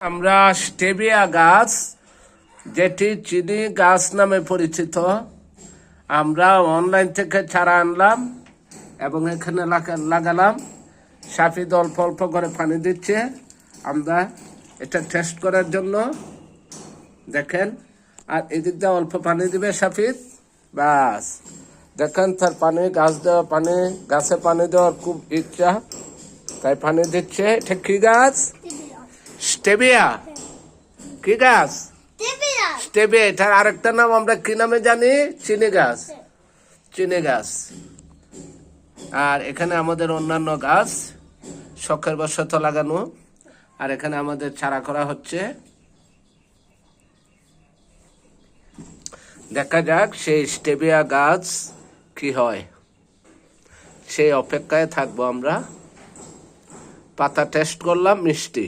আমরা স্টেভিয়া গাছ, যেটি চিনি গাছ নামে পরিচিত, আমরা অনলাইন থেকে চারা আনলাম এবং এখানে লাগালাম। শাফিদ অল্প অল্প করে পানি দিচ্ছে আমরা এটা টেস্ট করার জন্য। দেখেন, আর এদিক দিয়ে অল্প পানি দিবে শাফিদ, বাস। দেখেন তার পানি, গাছে পানি দেওয়ার খুব ইচ্ছা, তাই পানি দিচ্ছে। এটা কি গাছ? স্টেভিয়া। কি গাছ? স্টেভিয়া। এটার আরেকটা নাম আমরা কি নামে জানি? চিনি গাছ। চিনি গাছ। আর এখানে আমাদের অন্যান্য গাছ শখের বশত লাগানো, আর এখানে আমাদের চারা করা হচ্ছে। দেখা যাক সেই স্টেভিয়া গাছ কি হয়, সেই অপেক্ষায় থাকবো আমরা। পাতা টেস্ট করলাম, মিষ্টি।